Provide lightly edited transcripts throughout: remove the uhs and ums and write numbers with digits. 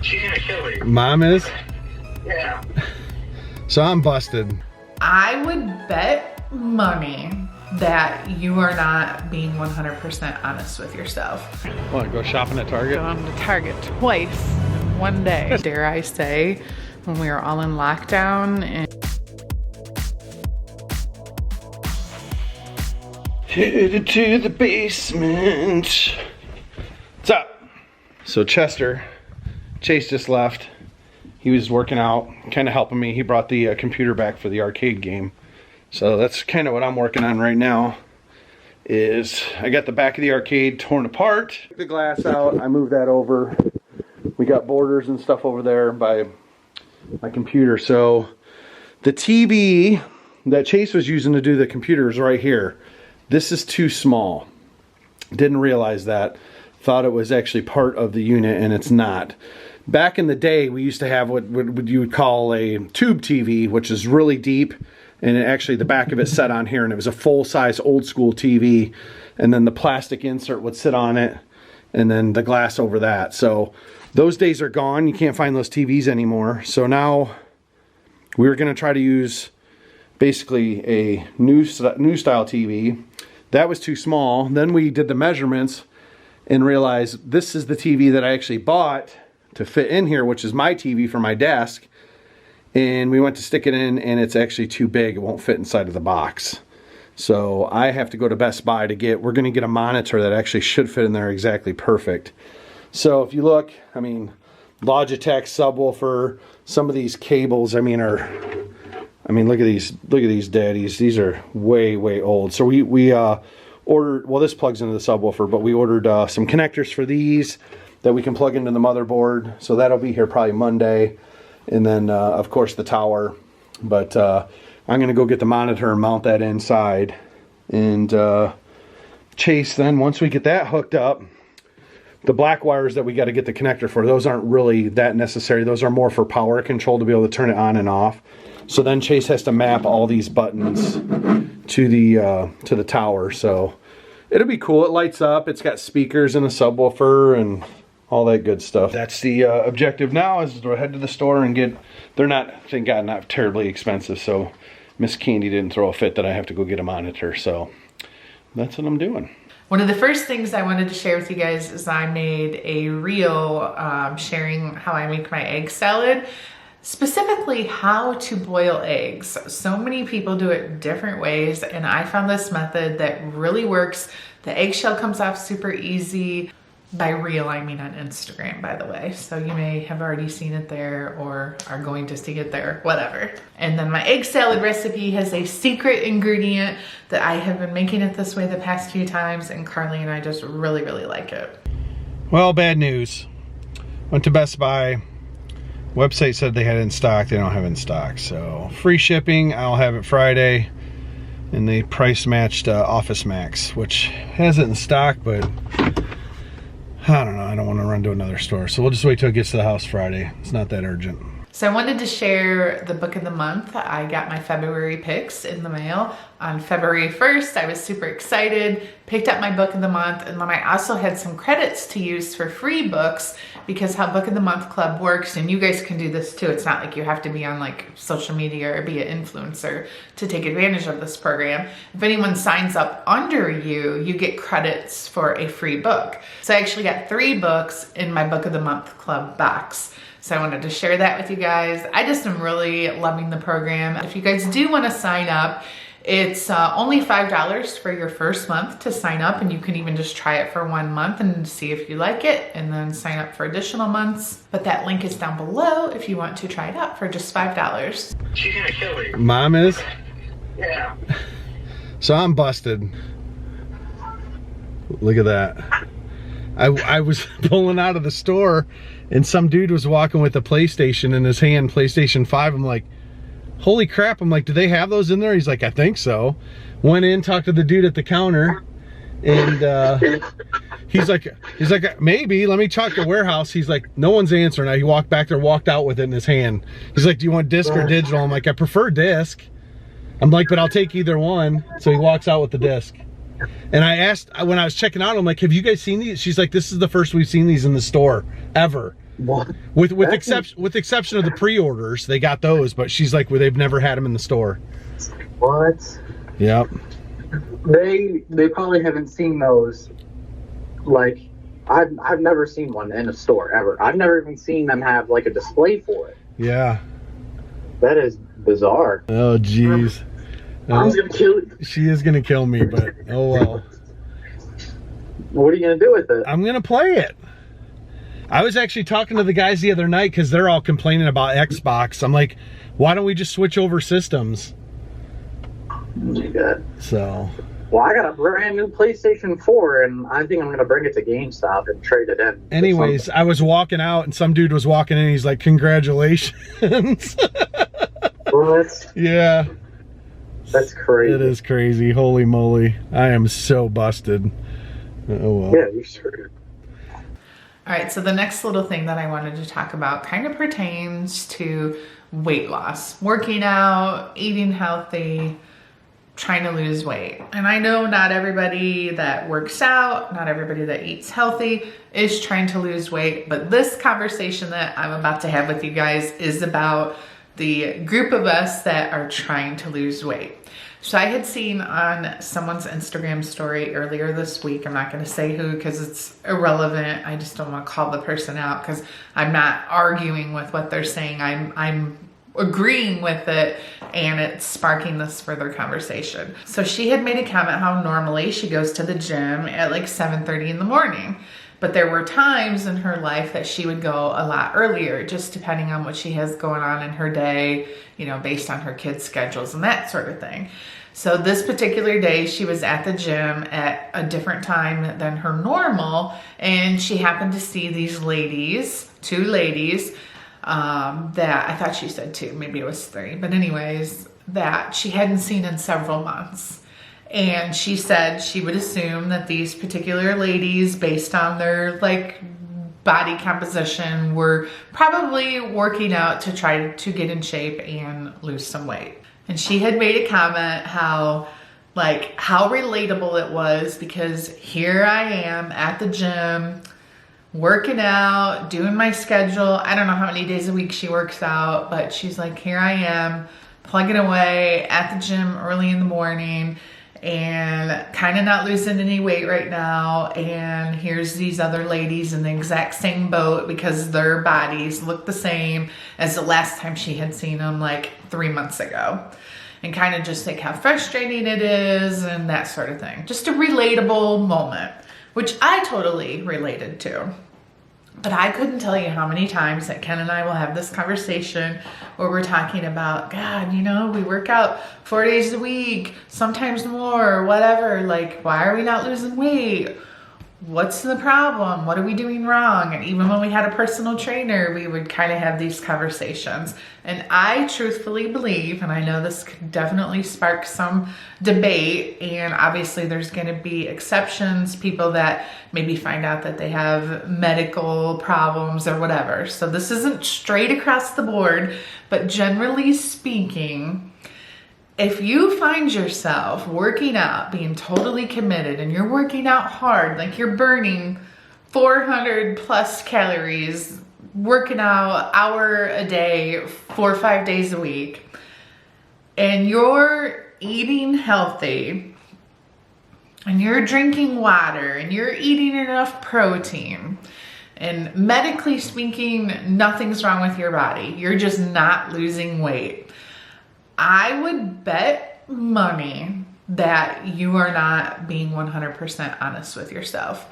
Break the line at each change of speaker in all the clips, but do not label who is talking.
She's gonna kill me.
Mom is?
Yeah.
So I'm busted.
I would bet money that you are not being 100% honest with yourself.
What, go shopping at Target?
Gone to Target twice in one day. Dare I say, when we were all in lockdown and
Headed to the basement. What's up? So Chester, Chase just left. He was working out, kind of helping me. He brought the computer back for the arcade game. So that's kind of what I'm working on right now. Is I got the back of the arcade torn apart. Took the glass out, I moved that over. We got borders and stuff over there by my computer. So the TV that Chase was using to do the computer is right here. This is too small. Didn't realize that. Thought it was actually part of the unit, and it's not. Back in the day, we used to have what you would call a tube TV, which is really deep, and actually the back of it set on here, and it was a full-size old-school TV, and then the plastic insert would sit on it, and then the glass over that. So those days are gone. You can't find those TVs anymore. So now we're going to try to use basically a new style TV. That was too small. Then we did the measurements and realized this is the TV that I actually bought to fit in here, which is my TV for my desk. And we went to stick it in, and it's actually too big. It won't fit inside of the box. So I have to go to Best Buy to get, we're gonna get a monitor that actually should fit in there exactly perfect. So if you look, I mean, Logitech subwoofer, some of these cables, I mean, look at these daddies. These are way, way old. So we ordered, well, this plugs into the subwoofer, but we ordered some connectors for these that we can plug into the motherboard. So that'll be here probably Monday. And then, of course, the tower. But I'm going to go get the monitor and mount that inside. And Chase, then, once we get that hooked up, the black wires that we got to get the connector for, those aren't really that necessary. Those are more for power control to be able to turn it on and off. So then Chase has to map all these buttons to the tower. So it'll be cool. It lights up. It's got speakers and a subwoofer and all that good stuff. That's the objective now, is to head to the store and get, they're not, thank God, not terribly expensive. So Miss Candi didn't throw a fit that I have to go get a monitor. So that's what I'm doing.
one of the first things I wanted to share with you guys is I made a reel sharing how I make my egg salad. Specifically how to boil eggs. So many people do it different ways, and I found this method that really works. The eggshell comes off super easy. By reel, I mean on Instagram, by the way. So you may have already seen it there or are going to see it there, whatever. And then my egg salad recipe has a secret ingredient that I have been making it this way the past few times, and Karli and I just really, really like it.
Well, bad news. Went to Best Buy. Website said they had it in stock. They don't have it in stock. So free shipping. I'll have it Friday. And they price matched Office Max, which has it in stock, but I don't know. I don't want to run to another store. So we'll just wait till it gets to the house Friday. It's not that urgent.
So I wanted to share the book of the month. I got my February picks in the mail on February 1st. I was super excited, picked up my book of the month, and then I also had some credits to use for free books, because how Book of the Month Club works, and you guys can do this too. It's not like you have to be on like social media or be an influencer to take advantage of this program. If anyone signs up under you, you get credits for a free book. So I actually got 3 books in my Book of the Month Club box. So I wanted to share that with you guys. I just am really loving the program. If you guys do want to sign up, it's only $5 for your first month to sign up, and you can even just try it for 1 month and see if you like it, and then sign up for additional months. But that link is down below if you want to try it out for just $5.
She's gonna kill me.
Mom is?
Yeah.
So I'm busted. Look at that. I was pulling out of the store, and some dude was walking with a PlayStation in his hand, PlayStation 5. I'm like, holy crap. I'm like, do they have those in there? He's like, I think so. Went in, talked to the dude at the counter, and he's like, maybe, let me talk to warehouse. He's like, no one's answering. He walked back there, walked out with it in his hand. He's like, do you want disc or digital? I'm like, I prefer disc. I'm like, but I'll take either one. So he walks out with the disc. And I asked, when I was checking out, I'm like, have you guys seen these? She's like, this is the first we've seen these in the store ever.
What?
With exception of the pre-orders, they got those, but she's like, well, they've never had them in the store.
What?
Yep.
They probably haven't seen those. Like, I've never seen one in a store ever. I've never even seen them have like a display for it.
Yeah.
That is bizarre.
Oh, jeez.
Mom's gonna kill you.
She is gonna kill me, but oh well.
What are you gonna do with it?
I'm gonna play it. I was actually talking to the guys the other night because they're all complaining about Xbox. I'm like, why don't we just switch over systems?
Good.
So.
Well, I got a brand new PlayStation 4, and I think I'm gonna bring it to GameStop and trade it in.
Anyways, I was walking out, and some dude was walking in. And he's like, "Congratulations!"
What?
Yeah.
That's crazy.
It is crazy. Holy moly! I am so busted. Oh well.
Yeah, you're screwed.
All right, so the next little thing that I wanted to talk about kind of pertains to weight loss, working out, eating healthy, trying to lose weight. And I know not everybody that works out, not everybody that eats healthy is trying to lose weight, but this conversation that I'm about to have with you guys is about the group of us that are trying to lose weight. So I had seen on someone's Instagram story earlier this week, I'm not going to say who because it's irrelevant. I just don't want to call the person out because I'm not arguing with what they're saying. I'm agreeing with it, and it's sparking this further conversation. So she had made a comment how normally she goes to the gym at like 7:30 in the morning. But there were times in her life that she would go a lot earlier, just depending on what she has going on in her day, you know, based on her kids' schedules and that sort of thing. So this particular day, she was at the gym at a different time than her normal, and she happened to see these ladies, two ladies, that I thought she said two, maybe it was three, but anyways, that she hadn't seen in several months. And she said she would assume that these particular ladies, based on their like body composition, were probably working out to try to get in shape and lose some weight. And she had made a comment how relatable it was, because here I am at the gym, working out, doing my schedule. I don't know how many days a week she works out, but she's like, here I am plugging away at the gym early in the morning and kind of not losing any weight right now. And here's these other ladies in the exact same boat because their bodies look the same as the last time she had seen them like 3 months ago. And kind of just like how frustrating it is and that sort of thing. Just a relatable moment, which I totally related to. But I couldn't tell you how many times that Ken and I will have this conversation where we're talking about, God, you know, we work out 4 days a week, sometimes more, whatever. Like, why are we not losing weight? What's the problem? What are we doing wrong? And even when we had a personal trainer, we would kind of have these conversations. And I truthfully believe, and I know this could definitely spark some debate, and obviously there's going to be exceptions, people that maybe find out that they have medical problems or whatever. So this isn't straight across the board, but generally speaking, if you find yourself working out, being totally committed, and you're working out hard, like you're burning 400 plus calories, working out hour a day, 4 or 5 days a week, and you're eating healthy, and you're drinking water, and you're eating enough protein, and medically speaking, nothing's wrong with your body. You're just not losing weight. I would bet money that you are not being 100% honest with yourself.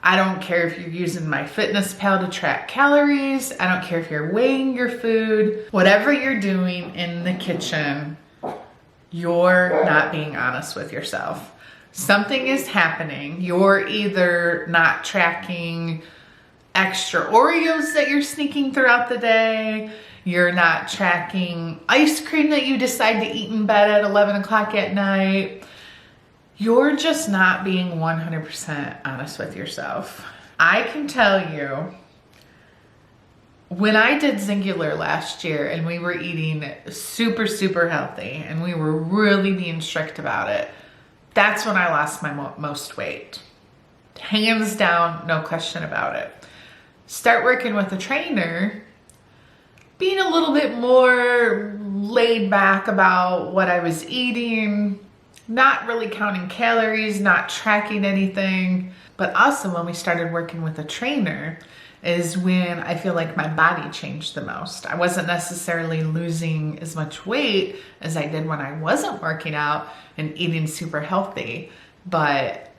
I don't care if you're using MyFitnessPal to track calories. I don't care if you're weighing your food. Whatever you're doing in the kitchen, you're not being honest with yourself. Something is happening. You're either not tracking extra Oreos that you're sneaking throughout the day. You're not tracking ice cream that you decide to eat in bed at 11 o'clock at night. You're just not being 100% honest with yourself. I can tell you, when I did Singular last year and we were eating super, super healthy and we were really being strict about it, that's when I lost my most weight. Hands down, no question about it. start working with a trainer, being a little bit more laid back about what I was eating, not really counting calories, not tracking anything. But also when we started working with a trainer is when I feel like my body changed the most. I wasn't necessarily losing as much weight as I did when I wasn't working out and eating super healthy, but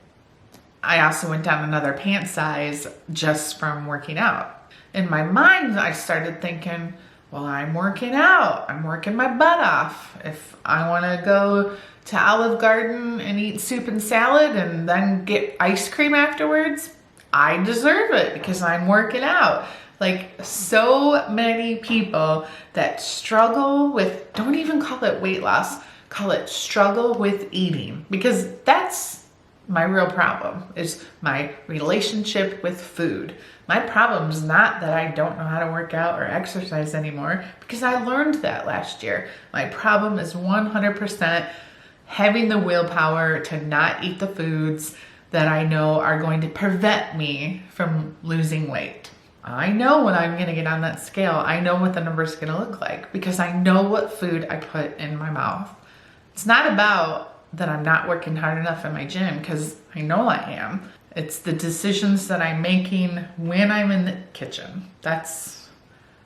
I also went down another pant size just from working out. In my mind, I started thinking, well, I'm working out. I'm working my butt off. If I want to go to Olive Garden and eat soup and salad and then get ice cream afterwards, I deserve it because I'm working out. Like, so many people that struggle with, don't even call it weight loss, call it struggle with eating, because that's my real problem, is my relationship with food. My problem is not that I don't know how to work out or exercise anymore, because I learned that last year. My problem is 100% having the willpower to not eat the foods that I know are going to prevent me from losing weight. I know when I'm gonna get on that scale. I know what the number's gonna look like because I know what food I put in my mouth. It's not about that I'm not working hard enough in my gym, because I know I am. It's the decisions that I'm making when I'm in the kitchen. That's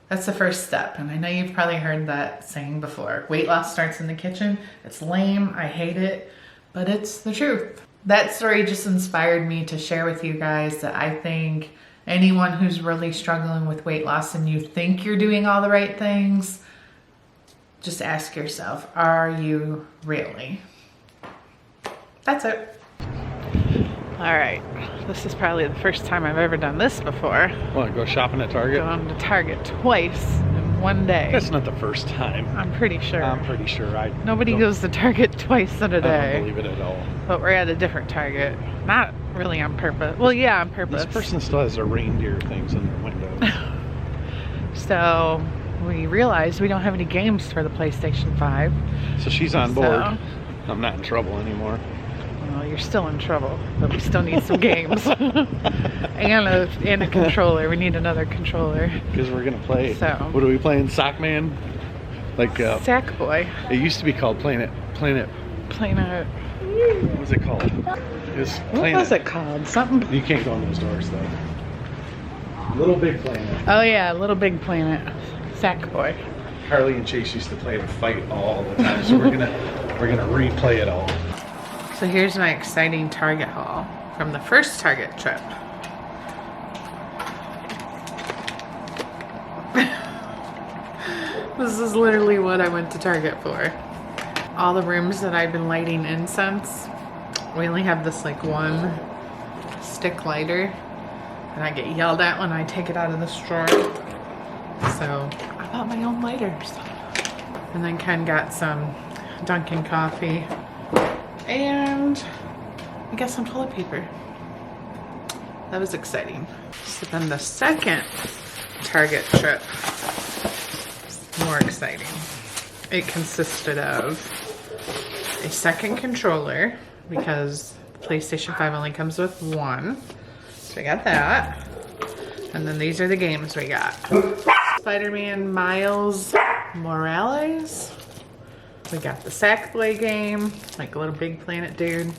the first step. And I know you've probably heard that saying before. Weight loss starts in the kitchen. It's lame, I hate it, but it's the truth. That story just inspired me to share with you guys that I think anyone who's really struggling with weight loss and you think you're doing all the right things, just ask yourself, are you really? That's it. All right, this is probably the first time I've ever done this before.
Want to go shopping at Target?
Gone to Target twice in one day.
That's not the first time.
I'm pretty sure.
Nobody
goes to Target twice in a day.
I don't believe it at all.
But we're at a different Target. Not really on purpose. Well, yeah, on purpose.
This person still has their reindeer things in their window.
So we realized we don't have any games for the PlayStation 5.
So she's on board. I'm not in trouble anymore.
Well, you're still in trouble, but we still need some games. and a controller. We need another controller.
Because we're going to play.
So,
what are we playing? Sockman? Like
Sackboy.
It used to be called Planet.
What
was it called? It was Planet.
What was it called? Something.
You can't go in those doors though. Little Big Planet.
Oh yeah, Little Big Planet. Sackboy.
Karli and Chase used to play to fight all the time, so we're gonna replay it all.
So here's my exciting Target haul from the first Target trip. This is literally what I went to Target for. All the rooms that I've been lighting incense, we only have this like one stick lighter, and I get yelled at when I take it out of the drawer. So I bought my own lighters. And then Ken got some Dunkin' coffee. And I got some toilet paper. That was exciting. So then the second Target trip was more exciting. It consisted of a second controller because the PlayStation 5 only comes with one. So I got that. And then these are the games we got. Spider-Man Miles Morales. We got the Sackboy game, like a Little Big Planet dude.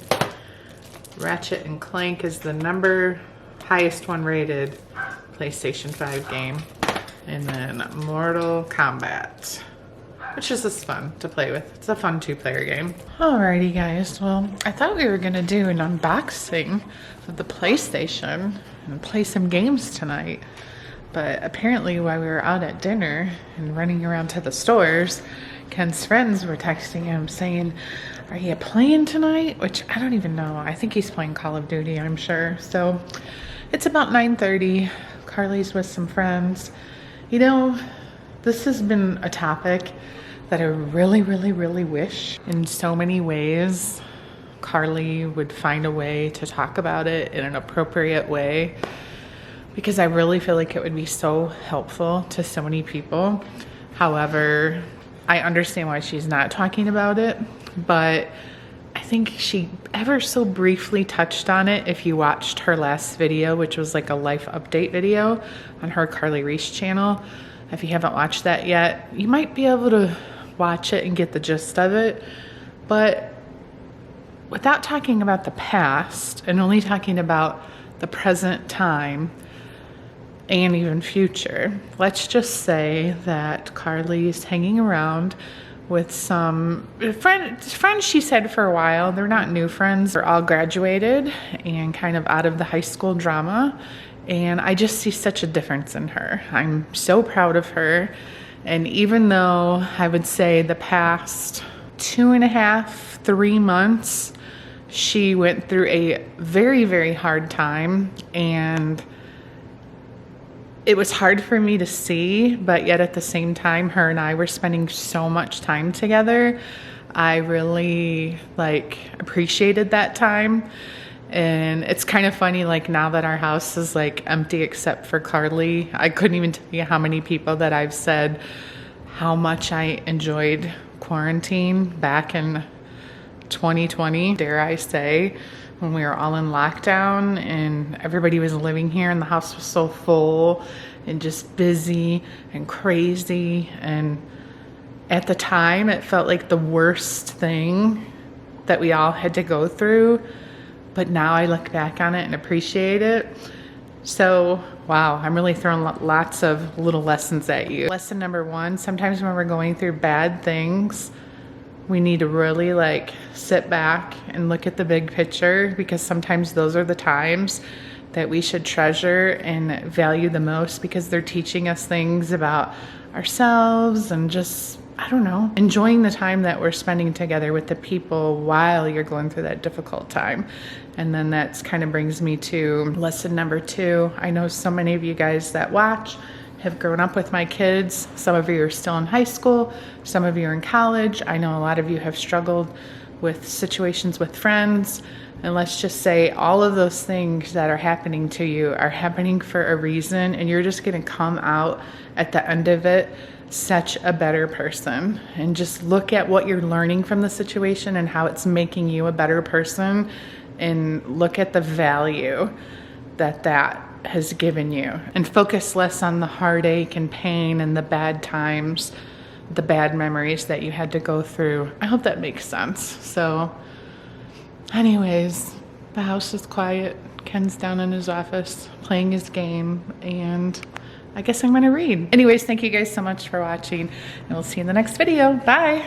Ratchet and Clank is the highest one rated PlayStation 5 game. And then Mortal Kombat, which is just fun to play with. It's a fun 2-player game. Alrighty guys, well, I thought we were gonna do an unboxing of the PlayStation and play some games tonight. But apparently while we were out at dinner and running around to the stores, Ken's friends were texting him saying, are you playing tonight? Which I don't even know. I think he's playing Call of Duty, I'm sure. So it's about 9:30. Karli's with some friends. You know, this has been a topic that I really, really, really wish in so many ways Karli would find a way to talk about it in an appropriate way, because I really feel like it would be so helpful to so many people. However, I understand why she's not talking about it, but I think she ever so briefly touched on it if you watched her last video, which was like a life update video on her Karli channel. If you haven't watched that yet, you might be able to watch it and get the gist of it. But without talking about the past and only talking about the present time and even future, let's just say that Karli's hanging around with some friends she said for a while. They're not new friends. They're all graduated and kind of out of the high school drama. And I just see such a difference in her. I'm so proud of her. And even though I would say the past 2.5, 3 months, she went through a very, very hard time, and it was hard for me to see, but yet at the same time, her and I were spending so much time together. I really appreciated that time. And it's kind of funny, like now that our house is like empty except for Karli, I couldn't even tell you how many people that I've said how much I enjoyed quarantine back in 2020, dare I say, when we were all in lockdown and everybody was living here and the house was so full and just busy and crazy. And at the time, it felt like the worst thing that we all had to go through. But now I look back on it and appreciate it. So, wow, I'm really throwing lots of little lessons at you. Lesson number 1, sometimes when we're going through bad things, we need to really sit back and look at the big picture, because sometimes those are the times that we should treasure and value the most, because they're teaching us things about ourselves and just, I don't know, enjoying the time that we're spending together with the people while you're going through that difficult time. And then that's kind of brings me to lesson number 2. I know so many of you guys that watch have grown up with my kids. Some of you are still in high school. Some of you are in college. I know a lot of you have struggled with situations with friends. And let's just say all of those things that are happening to you are happening for a reason, and you're just gonna come out at the end of it such a better person. And just look at what you're learning from the situation and how it's making you a better person, and look at the value that that has given you, and focus less on the heartache and pain and the bad times, the bad memories that you had to go through. I hope that makes sense. So anyways, the house is quiet. Ken's down in his office playing his game, and I guess I'm gonna read. Anyways, thank you guys so much for watching, and we'll see you in the next video. Bye.